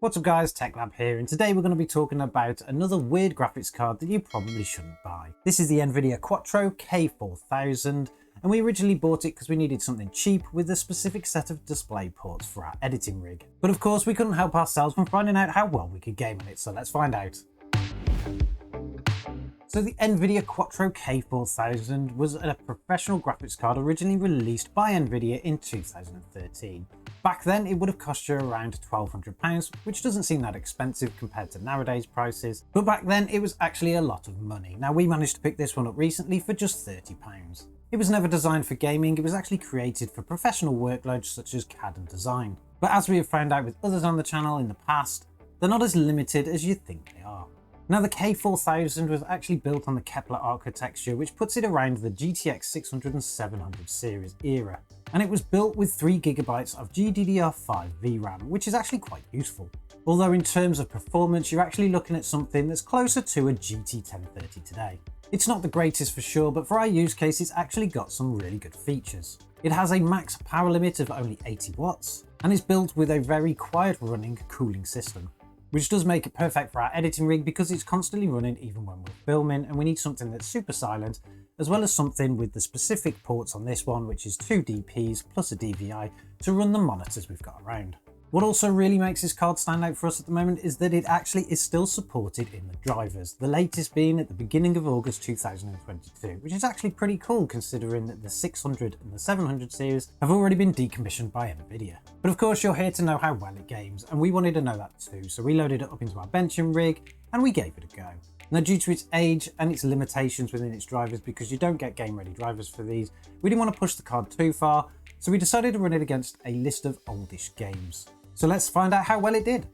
What's up guys, TechLab here, and today we're going to be talking about another weird graphics card that you probably shouldn't buy. This is the Nvidia Quadro K4000, and we originally bought it because we needed something cheap with a specific set of display ports for our editing rig. But of course we couldn't help ourselves from finding out how well we could game on it, so let's find out. So the Nvidia Quadro K4000 was a professional graphics card originally released by Nvidia in 2013. Back then it would have cost you around £1,200, which doesn't seem that expensive compared to nowadays prices, but back then it was actually a lot of money. Now we managed to pick this one up recently for just £30. It was never designed for gaming, it was actually created for professional workloads such as CAD and design. But as we have found out with others on the channel in the past, they're not as limited as you think they are. Now the K4000 was actually built on the Kepler architecture, which puts it around the GTX 600 and 700 series era. And it was built with 3GB of GDDR5 VRAM, which is actually quite useful. Although in terms of performance, you're actually looking at something that's closer to a GT 1030 today. It's not the greatest for sure, but for our use case, it's actually got some really good features. It has a max power limit of only 80 watts, and is built with a very quiet running cooling system, which does make it perfect for our editing rig because it's constantly running even when we're filming, and we need something that's super silent, as well as something with the specific ports on this one, which is 2 DPs plus a DVI to run the monitors we've got around. What also really makes this card stand out for us at the moment is that it actually is still supported in the drivers, the latest being at the beginning of August 2022, which is actually pretty cool considering that the 600 and the 700 series have already been decommissioned by Nvidia. But of course you're here to know how well it games, and we wanted to know that too, so we loaded it up into our benching rig and we gave it a go. Now due to its age and its limitations within its drivers, because you don't get game ready drivers for these, we didn't want to push the card too far, so we decided to run it against a list of oldish games. So let's find out how well it did.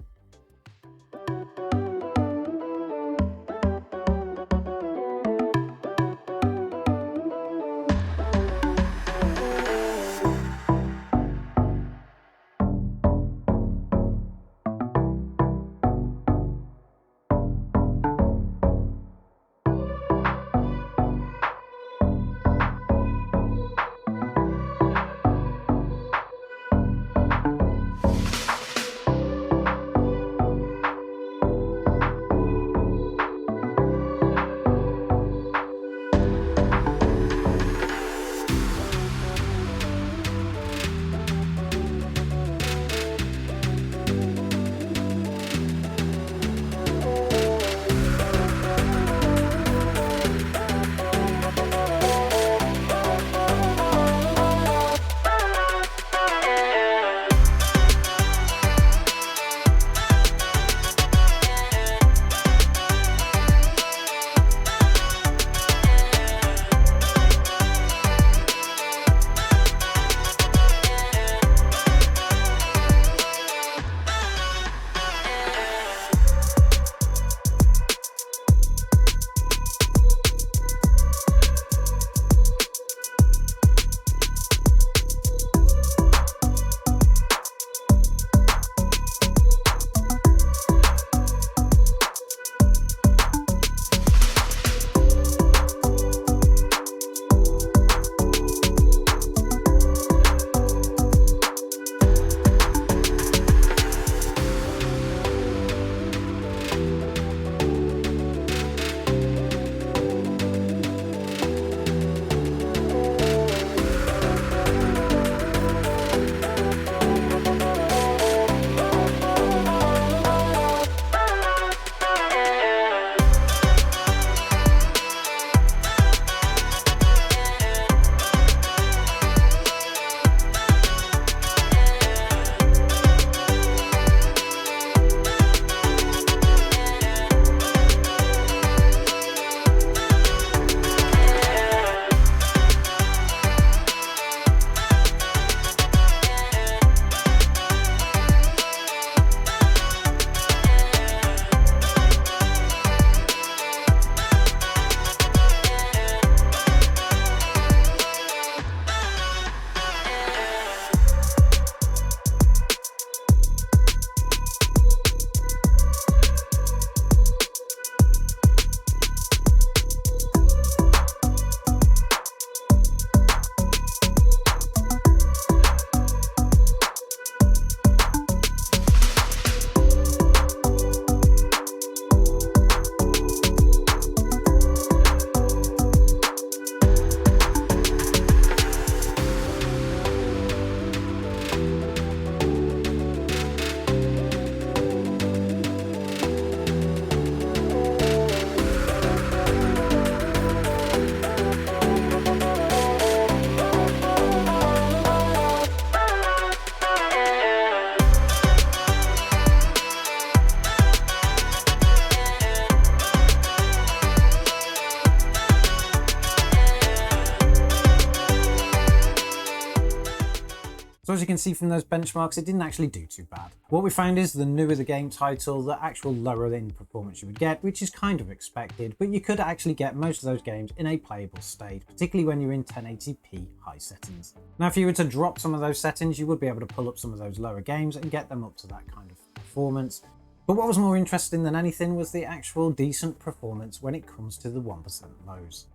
can see from those benchmarks, it didn't actually do too bad. What we found is the newer the game title, the actual lower in performance you would get, which is kind of expected, but you could actually get most of those games in a playable state, particularly when you're in 1080p high settings. Now, if you were to drop some of those settings, you would be able to pull up some of those lower games and get them up to that kind of performance. But what was more interesting than anything was the actual decent performance when it comes to the 1% lows.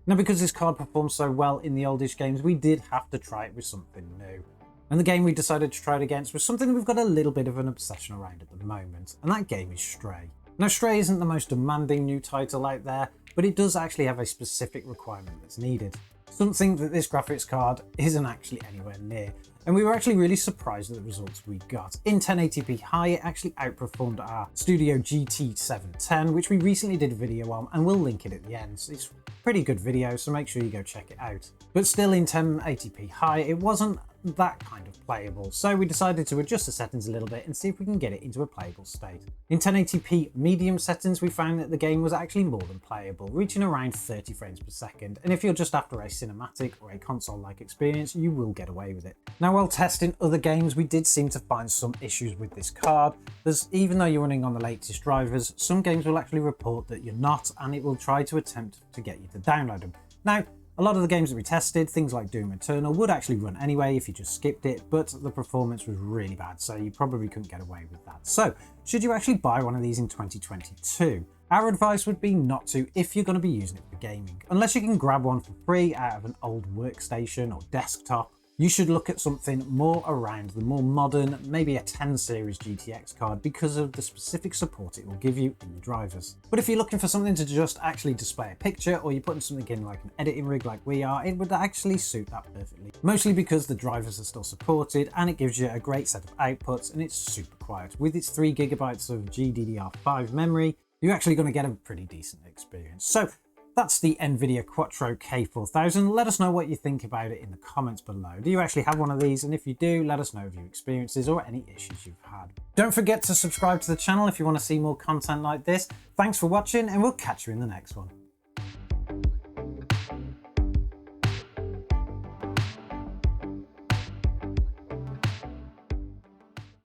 Now, because this card performs so well in the oldish games, we did have to try it with something new. And the game we decided to try it against was something we've got a little bit of an obsession around at the moment, and that game is Stray. Now, Stray isn't the most demanding new title out there, but it does actually have a specific requirement that's needed. Something that this graphics card isn't actually anywhere near, and we were actually really surprised at the results we got. In 1080p high, it actually outperformed our Studio GT710, which we recently did a video on, and we'll link it at the end. It's a pretty good video, so make sure you go check it out. But still, in 1080p high, it wasn't that kind of playable, so we decided to adjust the settings a little bit and see if we can get it into a playable state. In 1080p medium settings, we found that the game was actually more than playable, reaching around 30 frames per second, and if you're just after a cinematic or a console-like experience, you will get away with it. Now, while testing other games, we did seem to find some issues with this card. Even though you're running on the latest drivers, some games will actually report that you're not, and it will try to attempt to get you to download them. Now, a lot of the games that we tested, things like Doom Eternal, would actually run anyway if you just skipped it, but the performance was really bad, so you probably couldn't get away with that. So, should you actually buy one of these in 2022? Our advice would be not to if you're going to be using it for gaming. Unless you can grab one for free out of an old workstation or desktop, you should look at something more around the more modern, maybe a 10 series GTX card, because of the specific support it will give you in the drivers. But if you're looking for something to just actually display a picture, or you're putting something in like an editing rig like we are, it would actually suit that perfectly. Mostly because the drivers are still supported and it gives you a great set of outputs, and it's super quiet. With its 3 GB of GDDR5 memory, you're actually going to get a pretty decent experience. So that's the Nvidia Quadro K4000. Let us know what you think about it in the comments below. Do you actually have one of these? And if you do, let us know of your experiences or any issues you've had. Don't forget to subscribe to the channel if you want to see more content like this. Thanks for watching, and we'll catch you in the next one.